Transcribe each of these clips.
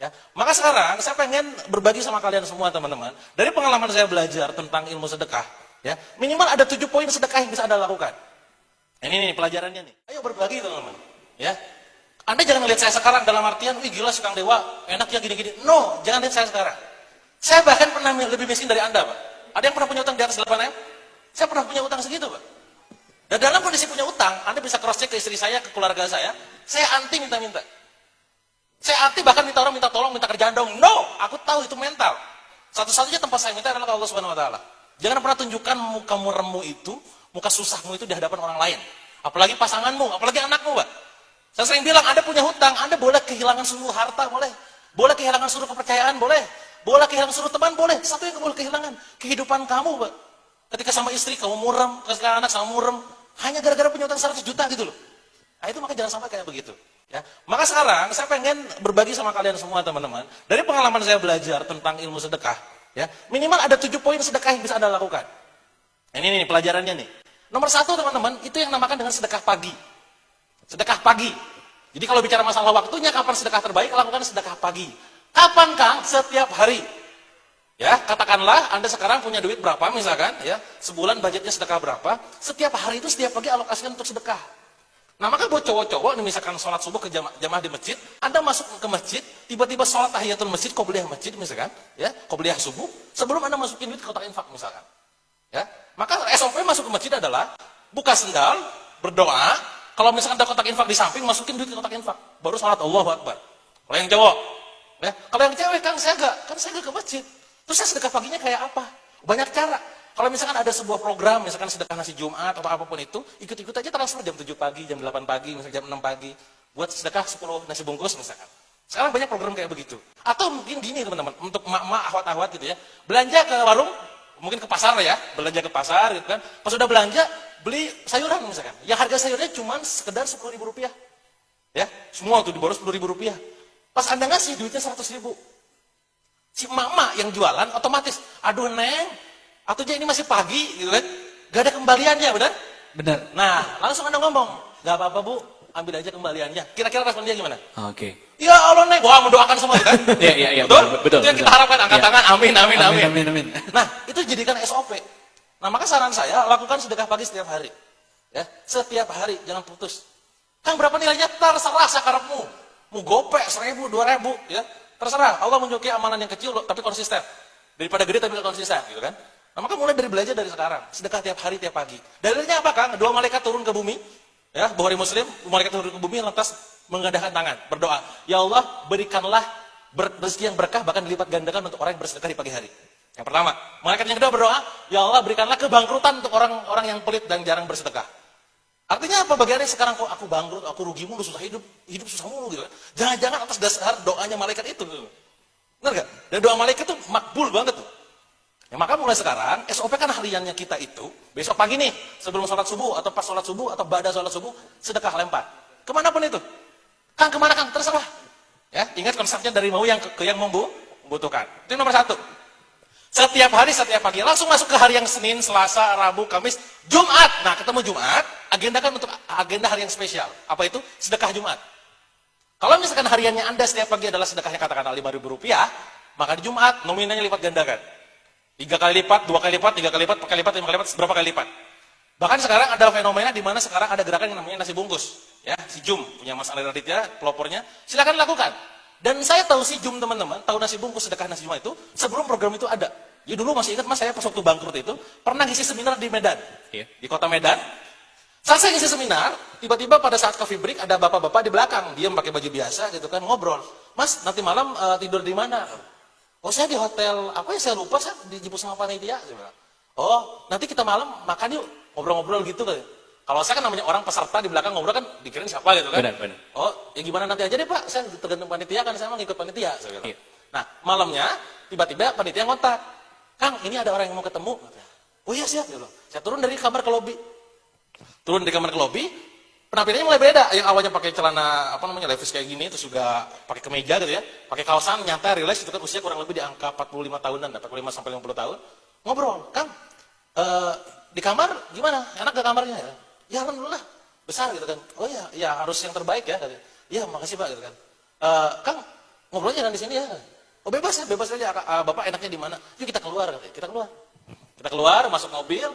Ya. Maka sekarang saya pengen berbagi sama kalian semua teman-teman. Dari pengalaman saya belajar tentang ilmu sedekah, ya, minimal ada 7 poin sedekah yang bisa Anda lakukan. Ini nih pelajarannya nih. Ayo berbagi teman-teman. Ya. Anda jangan lihat saya sekarang dalam artian, wih gila si Kang Dewa, enak ya gini-gini. No, jangan lihat saya sekarang. Saya bahkan pernah lebih miskin dari Anda, Pak. Ada yang pernah punya utang di atas 8M? Saya pernah punya utang segitu, Pak. Dan dalam kondisi punya utang, Anda bisa cross check ke istri saya, ke keluarga saya anti minta-minta. Saya anti bahkan minta orang minta tolong, minta kerjaan dong. No, aku tahu itu mental. Satu-satunya tempat saya minta adalah ke Allah Subhanahu wa taala. Jangan pernah tunjukkan muka muremmu itu, muka susahmu itu di hadapan orang lain. Apalagi pasanganmu, apalagi anakmu, Pak. Saya sering bilang, Anda punya hutang, Anda boleh kehilangan seluruh harta, boleh. Boleh kehilangan seluruh kepercayaan, boleh. Boleh kehilangan seluruh teman, boleh. Satu yang boleh kehilangan, kehidupan kamu, Pak. Ketika sama istri kamu murem, ketika anak sama murem, hanya gara-gara punya utang 100 juta gitu loh. Nah itu maka jangan sampai kayak begitu. Ya. Maka sekarang saya pengen berbagi sama kalian semua teman-teman. Dari pengalaman saya belajar tentang ilmu sedekah, ya, minimal ada 7 poin sedekah yang bisa Anda lakukan. Ini nih pelajarannya nih. Nomor 1 teman-teman, itu yang namakan dengan sedekah pagi. Sedekah pagi. Jadi kalau bicara masalah waktunya, kapan sedekah terbaik, lakukan sedekah pagi. Kapan Kang? Setiap hari. Ya, katakanlah Anda sekarang punya duit berapa misalkan, ya, sebulan budgetnya sedekah berapa, setiap hari itu setiap pagi alokasikan untuk sedekah. Nah maka buat cowok-cowok, misalkan sholat subuh ke jamaah di masjid, Anda masuk ke masjid, tiba-tiba sholat tahiyatul masjid, qobliyah masjid misalkan, ya, qobliyah subuh, sebelum Anda masukin duit ke kotak infak misalkan. Ya, maka SOP masuk ke masjid adalah buka sendal, berdoa, kalau misalkan ada kotak infak di samping, masukin duit ke kotak infak, baru sholat Allahu Akbar. Kalau yang cowok, ya, kalau yang cewek kan saya nggak ke masjid. Terus saya sedekah paginya kayak apa? Banyak cara. Kalau misalkan ada sebuah program, misalkan sedekah nasi Jumat atau apapun itu, ikut-ikut aja transfer jam 7 pagi, jam 8 pagi, misalkan jam 6 pagi. Buat sedekah 10 nasi bungkus misalkan. Sekarang banyak program kayak begitu. Atau mungkin gini teman-teman, untuk emak-emak, ahwat-ahwat gitu ya. Belanja ke warung, mungkin ke pasar ya, belanja ke pasar gitu kan. Pas udah belanja, beli sayuran misalkan. Yang harga sayurnya cuma sekedar 10.000 rupiah. Ya, semua tuh di bawah 10.000 rupiah. Pas Anda ngasih duitnya 100.000. Si emak-emak yang jualan otomatis, aduh neng, atau ini masih pagi gitu kan, gak ada kembaliannya, benar? Benar. Nah, langsung Anda ngomong, gak apa-apa bu, ambil aja kembaliannya. Kira-kira respon dia gimana? Oke. Ya Allah neng, wah mendoakan semua kan? Iya, betul. Itu yang kita harapkan, angkat tangan, amin. Amin. Nah, itu jadikan SOP. Nah, maka saran saya, lakukan sedekah pagi setiap hari. Ya, setiap hari, jangan putus. Kang berapa nilainya? Terserah sakarepmu. Mau gopek 1.000, 2.000, ya. Terserah, Allah menyukai amalan yang kecil tapi konsisten. Daripada gede tapi konsisten, gitu kan? Nah, maka mulai dari belajar dari sekarang. Sedekah tiap hari, tiap pagi. Dalilnya apa, Kang? 2 malaikat turun ke bumi. Ya, Bukhari Muslim, malaikat turun ke bumi lantas mengadahkan tangan, berdoa. Ya Allah, berikanlah rezeki yang berkah bahkan dilipat gandakan untuk orang yang bersedekah di pagi hari. Yang pertama, malaikat yang kedua berdoa, ya Allah, berikanlah kebangkrutan untuk orang-orang yang pelit dan jarang bersedekah. Artinya apa? Bagiannya sekarang kok aku bangkrut, aku rugi mulu, susah hidup susah mulu gitu. Jangan-jangan atas dasar doanya malaikat itu. Benar gak? Dan doa malaikat itu makbul banget tuh. Ya, maka mulai sekarang, SOP kan hariannya kita itu, besok pagi nih, sebelum sholat subuh, atau pas sholat subuh, atau ba'da sholat subuh, sedekah lempar. Kemana pun itu. Kang, kemana Kang? Terserah. Ya, ingat konsepnya dari mau yang ke yang membutuhkan. Itu nomor 1. Setiap hari, setiap pagi. Langsung masuk ke hari yang Senin, Selasa, Rabu, Kamis, Jumat. Nah, ketemu Jumat, agendakan untuk agenda hari yang spesial. Apa itu? Sedekah Jumat. Kalau misalkan hariannya Anda setiap pagi adalah sedekahnya katakanlah 5.000 rupiah, maka di Jumat nominalnya lipat gandakan. 3 kali lipat, 2 kali lipat, 3 kali lipat, 4 kali lipat, 5 kali lipat, berapa kali lipat. Bahkan sekarang ada fenomena di mana sekarang ada gerakan yang namanya nasi bungkus. Ya, si Jum punya Mas Ali Raditya, pelopornya, silakan lakukan. Dan saya tahu si Jum teman-teman, tahu nasi bungkus sedekah nasi Jumat itu sebelum program itu ada. Ya dulu masih ingat Mas, saya pas waktu bangkrut itu pernah ngisi seminar di Medan. Iya. Di kota Medan. Saat saya ngisi seminar, tiba-tiba pada saat coffee break ada bapak-bapak di belakang, dia pakai baju biasa gitu kan, ngobrol. Mas, nanti malam tidur di mana? Oh, saya di hotel, apa ya saya lupa, saya dijemput sama panitia. Oh, nanti kita malam makan yuk, ngobrol-ngobrol gitu kan. Kalau saya kan namanya orang peserta di belakang ngobrol kan dikirain siapa gitu kan. Benar. Oh, ya gimana nanti aja deh Pak, saya tergantung panitia kan, saya mau ngikut panitia. Saya bilang. Iya. Nah, malamnya tiba-tiba panitia ngontak. Kang, ini ada orang yang mau ketemu. Oh iya siap. Saya turun dari kamar ke lobi. Penampilannya mulai beda. Yang awalnya pakai celana levis kayak gini, terus juga pakai kemeja gitu ya, pakai kaosan nyantai, relax, itu kan usia kurang lebih di angka 45 tahunan, 45 sampai 50 tahun. Ngobrol, Kang, di kamar gimana? Enak gak kamarnya? Ya alhamdulillah, besar gitu kan. Oh iya, ya harus yang terbaik ya. Ya makasih Pak gitu kan. Kang, Ngobrolnya jangan di sini ya. Oh bebas ya, bebas aja. Bapak enaknya di mana? Yuk kita keluar, katanya. Kita keluar. Kita keluar, masuk mobil,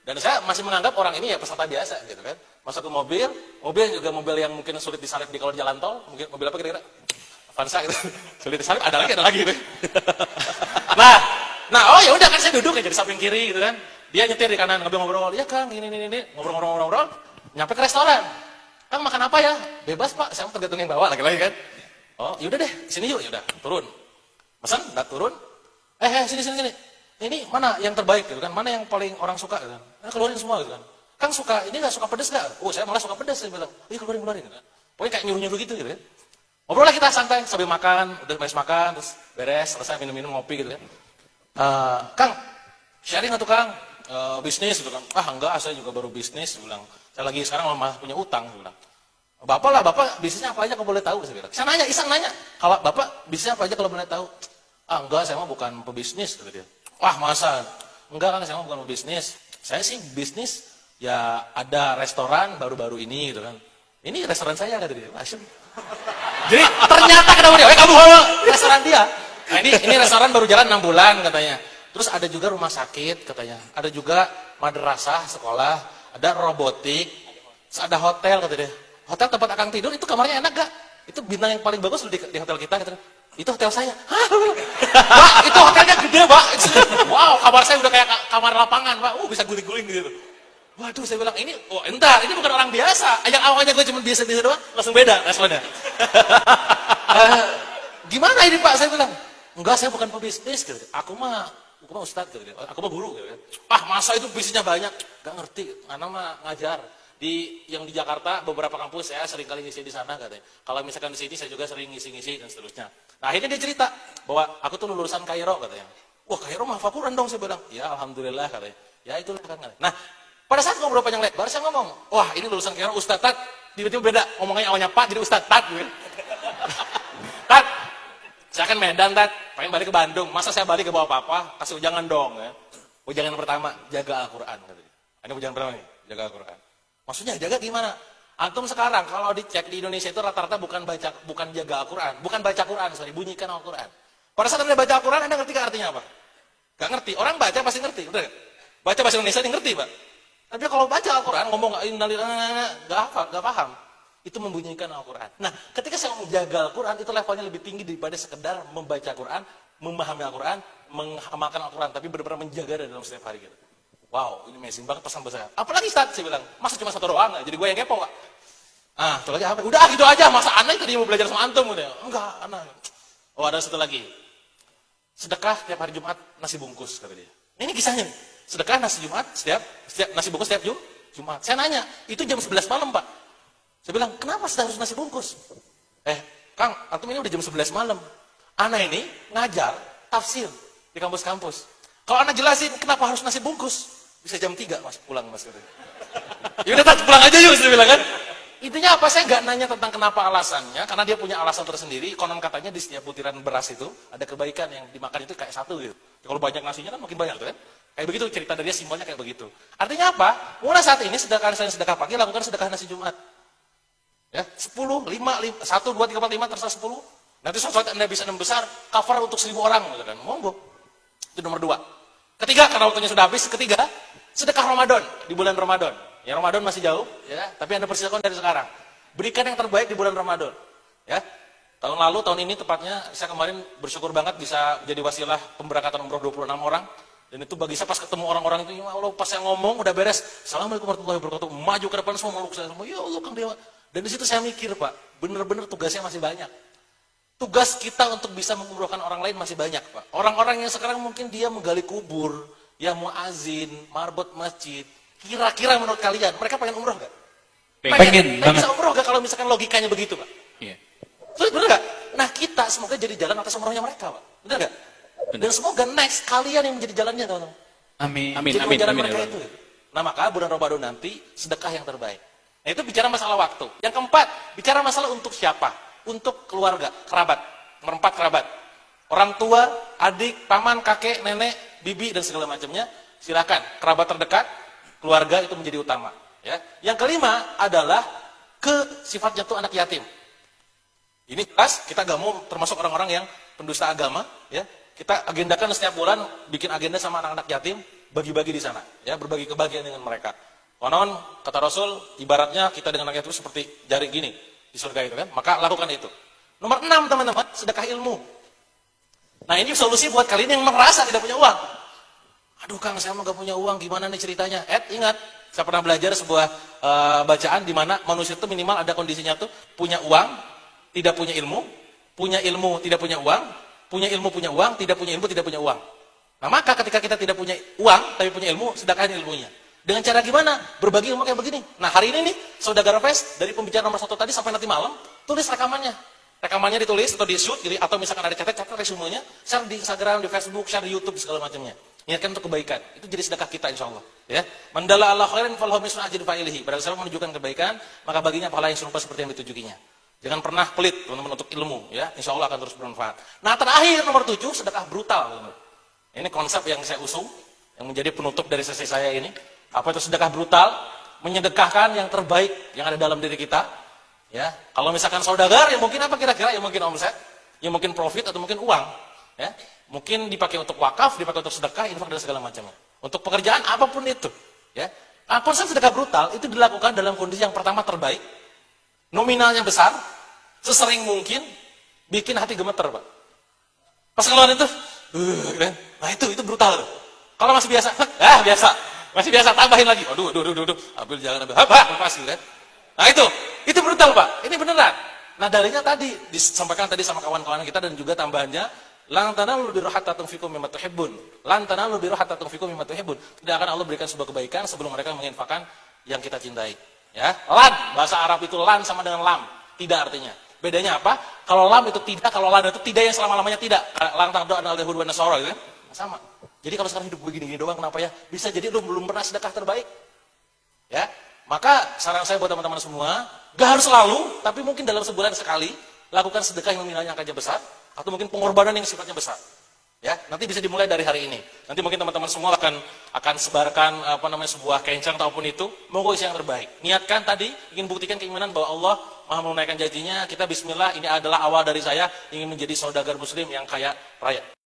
dan saya masih menganggap orang ini ya peserta biasa gitu kan. Masuk ke mobil, mobil juga mobil yang mungkin sulit disalip di kalau di jalan tol, mungkin mobil apa kira-kira? Avanza gitu. Sulit disalip, ada lagi gitu. nah, oh ya udah kan saya duduk aja di samping kiri gitu kan. Dia nyetir di kanan, ngobrol-ngobrol, ya Kang, ini, ngobrol-ngobrol, nyampe ke restoran. Kang makan apa ya? Bebas Pak, saya tergantung yang bawa lagi-lagi kan. Oh, yaudah deh, sini yuk, yaudah, turun. Pesan, udah turun. Sini. Ini mana yang terbaik gitu kan? Mana yang paling orang suka gitu kan? Keluarin semua gitu kan. Kang suka, ini nggak suka pedes nggak? Oh, saya malah suka pedes, saya bilang. Iya keluarin gitu kan. Pokoknya kayak nyuruh-nyuruh gitu kan. Ngobrol lah kita santai sambil makan, udah beres makan, terus beres, selesai minum-minum ngopi gitu kan. Kang, sharing atau Kang? Bisnis gitu kan. Enggak, saya juga baru bisnis, bilang. Saya lagi sekarang malah punya utang, bilang. Bapak bisnisnya apa aja kalau boleh tahu, saya bilang. Saya nanya, iseng nanya. Kalau Bapak bisnisnya apa aja kalau boleh tahu? Enggak, saya mah bukan pebisnis, kata dia. Wah, masa? Enggak, Kang, saya mah bukan pebisnis. Saya sih bisnis, ya ada restoran baru-baru ini gitu kan. Ini restoran saya, kata dia. Langsung. Jadi ternyata kenapa dia? Kamu restoran dia. Nah, ini restoran baru jalan 6 bulan katanya. Terus ada juga rumah sakit katanya. Ada juga madrasah, sekolah, ada robotik, ada hotel kata dia. Hotel tempat Akang tidur itu kamarnya enak gak? Itu bintang yang paling bagus di hotel kita katanya. Itu hotel saya. Hah? Pak, itu hotelnya gede, Pak. Wow, kamar saya udah kayak kamar lapangan, Pak. Bisa guling-guling gitu. Waduh, saya bilang ini, entar, ini bukan orang biasa. Yang awalnya gue cuma biasa-biasa doang, langsung beda responnya. Gimana ini Pak? Saya bilang, enggak, saya bukan pebisnis. Gitu. Aku mah ustadz. Gitu. Aku mah guru. Gitu. Masa itu bisnisnya banyak? Gak ngerti. Anak mah ngajar. Yang di Jakarta, beberapa kampus saya sering kali ngisi di sana katanya. Kalau misalkan di sini, saya juga sering ngisi-ngisi dan seterusnya. Nah akhirnya dia cerita, bahwa aku tuh lulusan Kairo katanya. Wah Kairo mah Quran dong, saya bilang. Ya Alhamdulillah katanya. Ya itulah kan. Nah, pada saat ngobrol panjang lebar, saya ngomong, wah ini lulusan Kairo Ustadz Tat, tiba-tiba beda, ngomongnya awalnya Pak, jadi Ustadz Tat. Gitu. Tat, saya kan Medan Tat, pengen balik ke Bandung, masa saya balik ke bawah papa, kasih ujangan dong. Ya. Ujangan pertama, jaga Al-Quran. Ini ujangan pertama nih, jaga Al-Quran. Maksudnya jaga gimana? Antum sekarang kalau dicek di Indonesia itu rata-rata bukan jaga Al-Quran, bukan baca Quran, bunyikan Al-Quran. Pada saat Anda baca Al-Quran, Anda ngerti artinya apa? Gak ngerti, orang baca pasti ngerti, betul gak? Baca bahasa Indonesia dia ngerti Pak. Tapi kalau baca Al-Quran, ngomong gak hafal, gak paham. Itu membunyikan Al-Quran. Nah, ketika saya menjaga Al-Quran, itu levelnya lebih tinggi daripada sekedar membaca Al-Quran, memahami Al-Quran, mengamalkan Al-Quran, tapi benar-benar menjaga dalam setiap hari gitu. Wow, ini amazing banget pesan besar. Apalagi Ustaz, saya bilang, masa cuma satu doang, jadi gue yang kepo Pak. Itu lagi apa? Udah gitu aja, masa aneh tadi mau belajar sama antum udah. Enggak, aneh. Oh, ada satu lagi. Sedekah tiap hari Jumat nasi bungkus kata dia. Ini kisahnya nih. Sedekah nasi Jumat setiap nasi bungkus setiap Jumat. Saya nanya, itu jam 11 malam Pak. Saya bilang, kenapa harus nasi bungkus? Kang, antum ini udah jam 11 malam. Ana ini ngajar tafsir di kampus-kampus. Kalau Ana jelasin kenapa harus nasi bungkus, bisa jam 3 Mas pulang Mas. Ya udah pulang aja yuk, saya bilang kan. Intinya apa? Saya nggak nanya tentang kenapa alasannya, karena dia punya alasan tersendiri. Konon katanya di setiap butiran beras itu ada kebaikan yang dimakan itu kayak satu gitu. Kalau banyak nasinya kan makin banyak tuh kan. Kayak begitu cerita dari dia, simbolnya kayak begitu. Artinya apa? Mulai saat ini sedekah pagi, lakukan sedekah nasi Jumat. Ya, 10, 5, 1, 2, 3, 4, 5, terserah 10. Nanti suatu saat Anda bisa besar, cover untuk 1000 orang. Gitu kan. Monggo. Itu nomor 2. Ketiga, karena waktunya sudah habis. Ketiga, sedekah Ramadan di bulan Ramadan. Ya Ramadan masih jauh, ya, tapi Anda persiapkan dari sekarang. Berikan yang terbaik di bulan Ramadan. Ya. Tahun lalu, tahun ini tepatnya, saya kemarin bersyukur banget bisa jadi wasilah pemberangkatan umroh 26 orang. Dan itu bagi saya pas ketemu orang-orang itu, ya Allah, pas saya ngomong udah beres, Assalamualaikum warahmatullahi wabarakatuh, maju ke depan semua meluk saya semua, ya Allah Kang Dewa. Dan di situ saya mikir Pak, bener-bener tugasnya masih banyak. Tugas kita untuk bisa mengumrohkan orang lain masih banyak Pak. Orang-orang yang sekarang mungkin dia menggali kubur, ya muazin, marbot masjid, kira-kira menurut kalian, mereka pengen umroh gak? Pengen banget. Bisa umroh gak kalau misalkan logikanya begitu Pak? Iya. Terus bener gak? Nah kita semoga jadi jalan atas umrohnya mereka Pak. Bener gak? Dan semoga next kalian yang menjadi jalannya teman-teman. Amin. Jadi jalan mereka itu. Nah maka bulan Ramadan nanti sedekah yang terbaik. Nah itu bicara masalah waktu. Yang keempat, bicara masalah untuk siapa? Untuk keluarga, kerabat. Nomor 4 kerabat. Orang tua, adik, paman, kakek, nenek, bibi dan segala macamnya. Silakan. Kerabat terdekat, keluarga itu menjadi utama. Ya. Yang kelima adalah sifatnya tuh anak yatim. Ini jelas kita gak mau termasuk orang-orang yang pendusta agama, ya. Kita agendakan setiap bulan bikin agenda sama anak-anak yatim, bagi-bagi di sana, ya, berbagi kebahagiaan dengan mereka. Konon kata Rasul, ibaratnya kita dengan anak yatim seperti jari gini di surga itu kan, maka lakukan itu. Nomor 6 teman-teman, sedekah ilmu. Nah ini solusi buat kalian yang merasa tidak punya uang. Aduh Kang, saya mah gak punya uang, gimana nih ceritanya? Ingat, saya pernah belajar sebuah bacaan di mana manusia itu minimal ada kondisinya tuh punya uang, tidak punya ilmu tidak punya uang, punya uang, tidak punya ilmu tidak punya uang. Nah maka ketika kita tidak punya uang tapi punya ilmu, sedekahin ilmunya. Dengan cara gimana? Berbagi ilmu kayak begini. Nah hari ini nih, Saudagar Fest dari pembicara nomor 1 tadi sampai nanti malam, tulis rekamannya. Rekamannya ditulis atau di shoot, atau misalkan ada catat resumenya, share di Instagram, di Facebook, share di YouTube, segala macamnya. Niatkan untuk kebaikan. Itu jadi sedekah kita insya Allah. Ya. Mandala Allah khairan falahu mislu ajri fa'ilihi. Barang siapa menunjukkan kebaikan, maka baginya pahala yang serupa seperti yang ditujukinya. Jangan pernah pelit teman-teman untuk ilmu, ya. Insya Allah akan terus bermanfaat. Nah terakhir nomor 7, sedekah brutal. Teman-teman. Ini konsep yang saya usung, yang menjadi penutup dari sesi saya ini. Apa itu sedekah brutal? Menyedekahkan yang terbaik yang ada dalam diri kita. Ya, kalau misalkan saudagar, ya mungkin apa kira-kira? Ya mungkin omset, ya mungkin profit atau mungkin uang. Ya, mungkin dipakai untuk wakaf, dipakai untuk sedekah, infak dan segala macamnya. Untuk pekerjaan apapun itu. Ya, nah, konsep sedekah brutal itu dilakukan dalam kondisi yang pertama terbaik, nominalnya besar, sesering mungkin, bikin hati gemeter, Pak. Pas keluar itu, nah itu brutal. Kalau masih biasa, biasa. Masih biasa, tambahin lagi. Aduh, ambil jangan ambil. Lepas gitu kan. Nah itu brutal, Pak. Ini beneran. Nah dalilnya tadi, disampaikan tadi sama kawan-kawan kita dan juga tambahannya, lan tanalul birra hatta tunfiqu mimma tuhibbun. Lan tanalul birra hatta tunfiqu mimma tuhibbun. Tidak akan Allah berikan sebuah kebaikan sebelum mereka menginfakkan yang kita cintai. Ya, lan, bahasa Arab itu lan sama dengan lam, tidak artinya. Bedanya apa? Kalau lam itu tidak, kalau lan itu tidak yang selama-lamanya tidak. Lan ta'budu an al-yahud wa nasara gitu kan? Sama. Jadi kalau sekarang hidup begini-gini doang, kenapa ya? Bisa jadi lu belum pernah sedekah terbaik. Ya, maka saran saya buat teman-teman semua, gak harus selalu, tapi mungkin dalam sebulan sekali, lakukan sedekah yang nominalnya angkanya besar, atau mungkin pengorbanan yang sifatnya besar. Ya, nanti bisa dimulai dari hari ini. Nanti mungkin teman-teman semua akan sebarkan sebuah kencang ataupun itu, monggo isi yang terbaik. Niatkan tadi ingin buktikan keimanan bahwa Allah Maha menunaikan janjinya. Kita bismillah, ini adalah awal dari saya ingin menjadi saudagar muslim yang kaya raya.